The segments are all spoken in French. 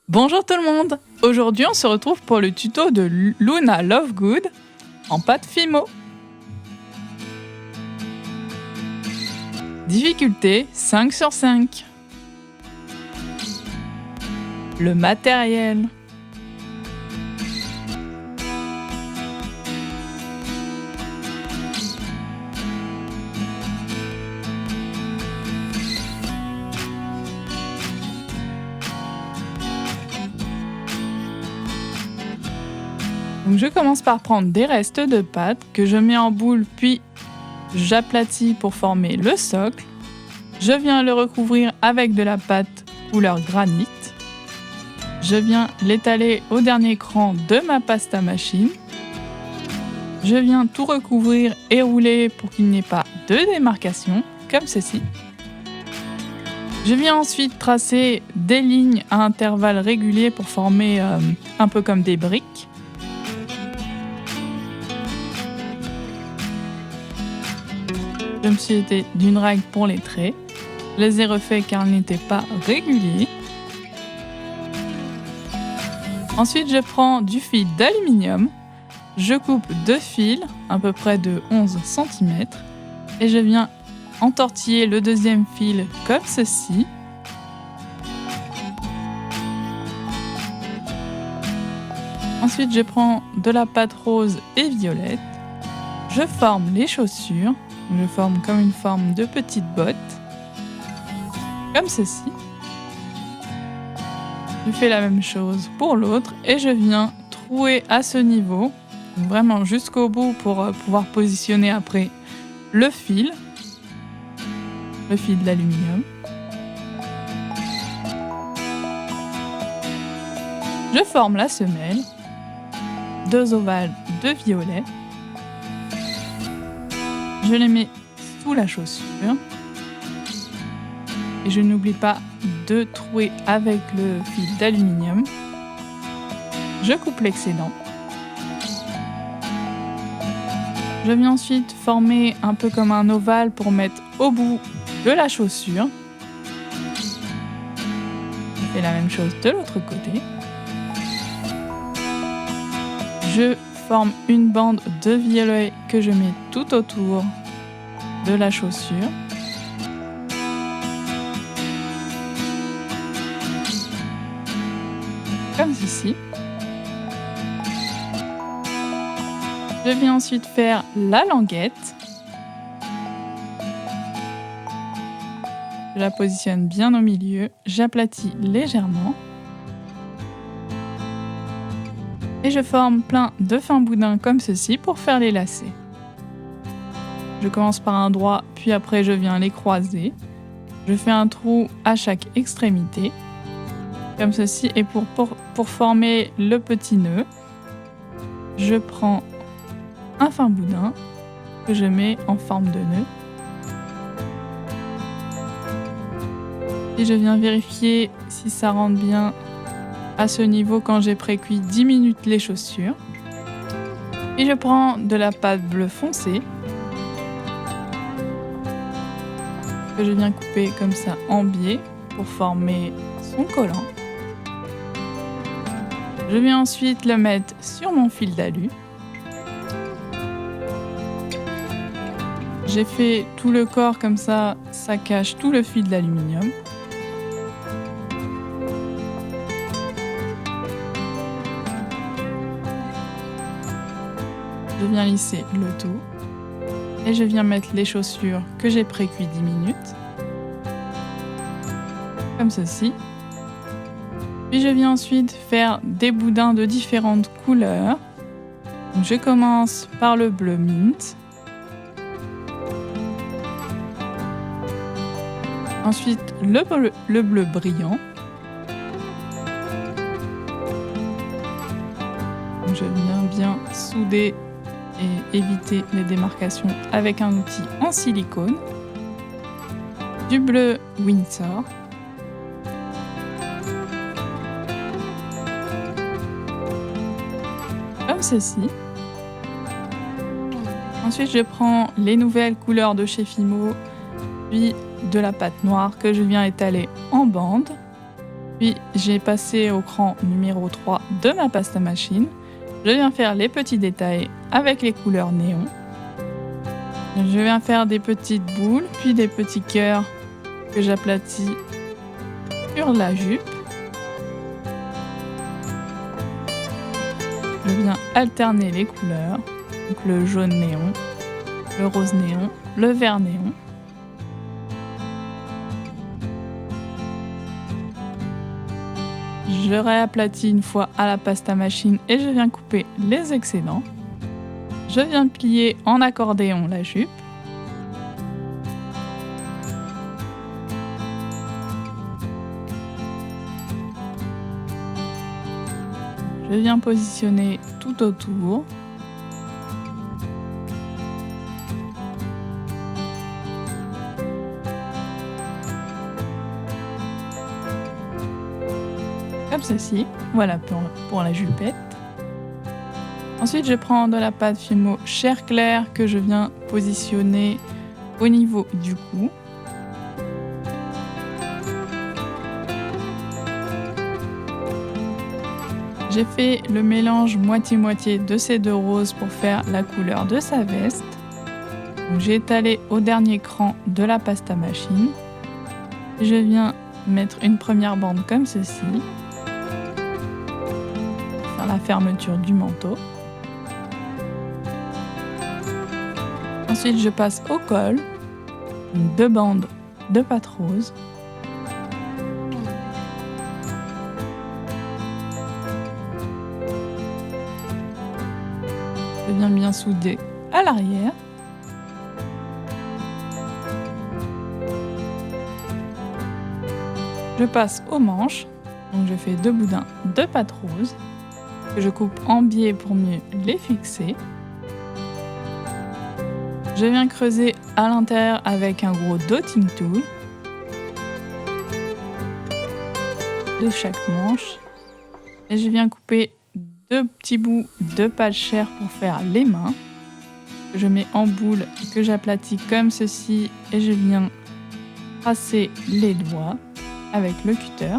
Bonjour tout le monde. Aujourd'hui on se retrouve pour le tuto de Luna Lovegood en pâte Fimo. Difficulté 5 sur 5. Le matériel. Donc je commence par prendre des restes de pâte que je mets en boule puis j'aplatis pour former le socle. Je viens le recouvrir avec de la pâte couleur granit. Je viens l'étaler au dernier cran de ma pasta machine. Je viens tout recouvrir et rouler pour qu'il n'y ait pas de démarcation, comme ceci. Je viens ensuite tracer des lignes à intervalles réguliers pour former un peu comme des briques. Je me suis aidée d'une règle pour les traits. Je les ai refaits car ils n'étaient pas réguliers. Ensuite, je prends du fil d'aluminium. Je coupe 2 fils, à peu près de 11 cm. Et je viens entortiller le deuxième fil comme ceci. Ensuite, je prends de la pâte rose et violette. Je forme les chaussures. Je forme comme une forme de petite botte, comme ceci. Je fais la même chose pour l'autre et je viens trouer à ce niveau, vraiment jusqu'au bout pour pouvoir positionner après le fil d'aluminium. Je forme la semelle, 2 ovales de violet. Je les mets sous la chaussure et je n'oublie pas de trouer avec le fil d'aluminium. Je coupe l'excédent. Je viens ensuite former un peu comme un ovale pour mettre au bout de la chaussure. Je fais la même chose de l'autre côté. Je forme une bande de violet que je mets tout autour de la chaussure. Comme ceci. Je viens ensuite faire la languette. Je la positionne bien au milieu, j'aplatis légèrement. Et je forme plein de fins boudins comme ceci pour faire les lacets. Je commence par un droit, puis après je viens les croiser. Je fais un trou à chaque extrémité, comme ceci. Et pour former le petit nœud, je prends un fin boudin que je mets en forme de nœud. Et je viens vérifier si ça rentre bien à ce niveau quand j'ai précuit 10 minutes les chaussures. Et je prends de la pâte bleu foncé que je viens couper comme ça en biais pour former son collant. Je viens ensuite le mettre sur mon fil d'alu. J'ai fait tout le corps comme ça, ça cache tout le fil d'aluminium. Je viens lisser le tout et je viens mettre les chaussures que j'ai précuit 10 minutes, comme ceci. Puis je viens ensuite faire des boudins de différentes couleurs. Donc je commence par le bleu mint. Ensuite le bleu brillant. Donc je viens bien souder et éviter les démarcations avec un outil en silicone. Du bleu Windsor. Comme ceci. Ensuite, je prends les nouvelles couleurs de chez Fimo, puis de la pâte noire que je viens étaler en bande. Puis j'ai passé au cran numéro 3 de ma pâte à machine. Je viens faire les petits détails avec les couleurs néon. Je viens faire des petites boules, puis des petits cœurs que j'aplatis sur la jupe. Je viens alterner les couleurs, donc le jaune néon, le rose néon, le vert néon. Je réaplatis une fois à la pâte à machine et je viens couper les excédents. Je viens plier en accordéon la jupe. Je viens positionner tout autour. Comme ceci, voilà pour la jupette. Ensuite, je prends de la pâte Fimo chair claire que je viens positionner au niveau du cou. J'ai fait le mélange moitié-moitié de ces deux roses pour faire la couleur de sa veste. J'ai étalé au dernier cran de la pâte à machine. Je viens mettre une première bande comme ceci. Faire la fermeture du manteau. Ensuite, je passe au col, deux bandes de pâte rose. Je viens bien souder à l'arrière. Je passe aux manches, donc je fais deux boudins de pâte rose que je coupe en biais pour mieux les fixer. Je viens creuser à l'intérieur avec un gros dotting tool de chaque manche et je viens couper deux petits bouts de pâte chair pour faire les mains. Je mets en boule que j'aplatis comme ceci et je viens tracer les doigts avec le cutter.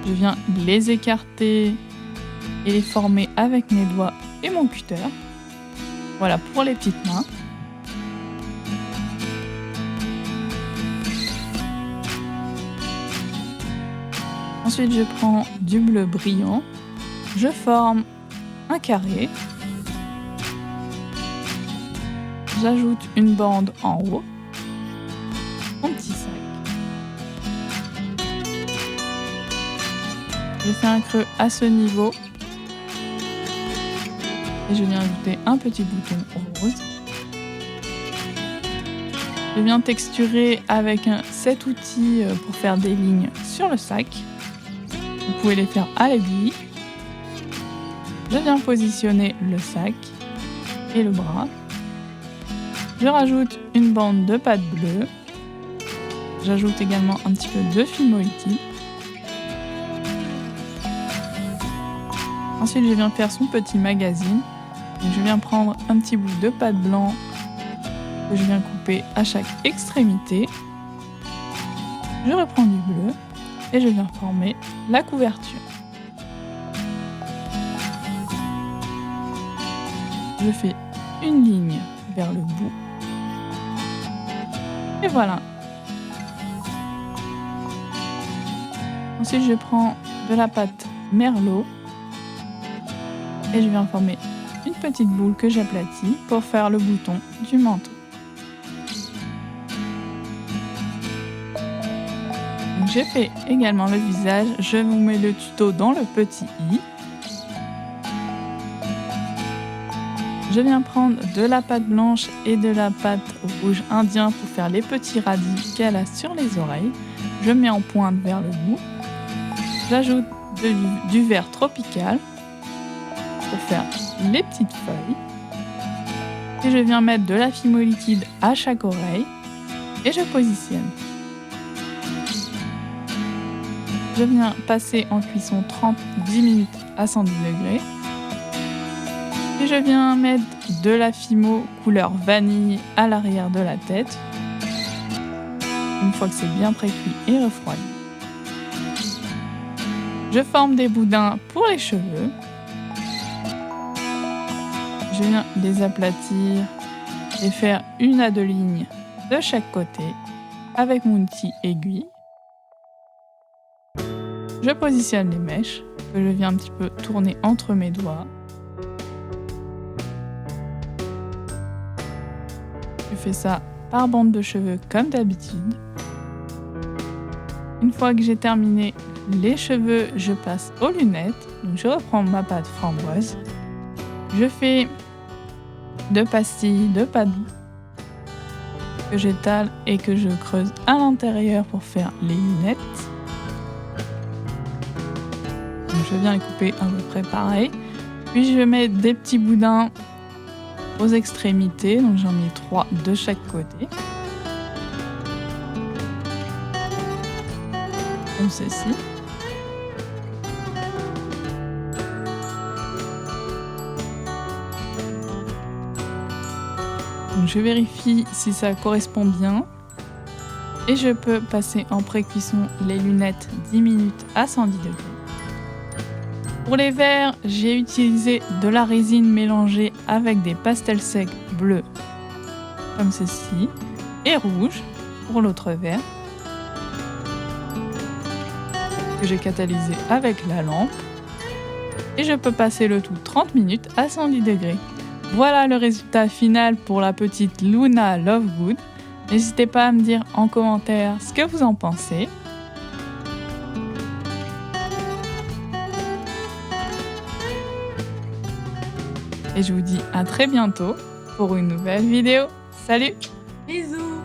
Je viens les écarter et les former avec mes doigts et mon cutter. Voilà pour les petites mains. Ensuite, je prends du bleu brillant. Je forme un carré. J'ajoute une bande en haut. Mon petit sac. Je fais un creux à ce niveau. Et je viens ajouter un petit bouton rose. Je viens texturer avec cet outil pour faire des lignes sur le sac. Vous pouvez les faire à l'aiguille. Je viens positionner le sac et le bras. Je rajoute une bande de pâte bleue. J'ajoute également un petit peu de Fimo liquide. Ensuite, je viens faire son petit magazine. Donc, je viens prendre un petit bout de pâte blanc que je viens couper à chaque extrémité. Je reprends du bleu et je viens former la couverture. Je fais une ligne vers le bout. Et voilà. Ensuite, je prends de la pâte merlot et je viens former une petite boule que j'aplatis pour faire le bouton du manteau. Donc, j'ai fait également le visage. Je vous mets le tuto dans le petit i. Je viens prendre de la pâte blanche et de la pâte rouge indien pour faire les petits radis qu'elle a sur les oreilles. Je mets en pointe vers le bout. J'ajoute du vert tropical pour faire les petites feuilles. Et je viens mettre de la Fimo liquide à chaque oreille et je positionne. Je viens passer en cuisson 30-10 minutes à 110 degrés. Et je viens mettre de la Fimo couleur vanille à l'arrière de la tête. une fois que c'est bien précuit et refroidi. Je forme des boudins pour les cheveux. Je viens les aplatir et faire 1 à 2 lignes de chaque côté avec mon outil aiguille. Je positionne les mèches que je viens un petit peu tourner entre mes doigts. Je fais ça par bande de cheveux comme d'habitude. Une fois que j'ai terminé les cheveux, je passe aux lunettes. Donc je reprends ma pâte framboise. Je fais 2 pastilles de pâte que j'étale et que je creuse à l'intérieur pour faire les lunettes. Donc je viens les couper à peu près pareil. Puis je mets des petits boudins aux extrémités, donc j'en mets 3 de chaque côté. Comme ceci. Donc je vérifie si ça correspond bien. Et je peux passer en pré-cuisson les lunettes 10 minutes à 110 degrés. Pour les verres, j'ai utilisé de la résine mélangée avec des pastels secs bleus, comme ceci, et rouge pour l'autre verre, que j'ai catalysé avec la lampe. Et je peux passer le tout 30 minutes à 110 degrés. Voilà le résultat final pour la petite Luna Lovegood. N'hésitez pas à me dire en commentaire ce que vous en pensez. Et je vous dis à très bientôt pour une nouvelle vidéo. Salut! Bisous!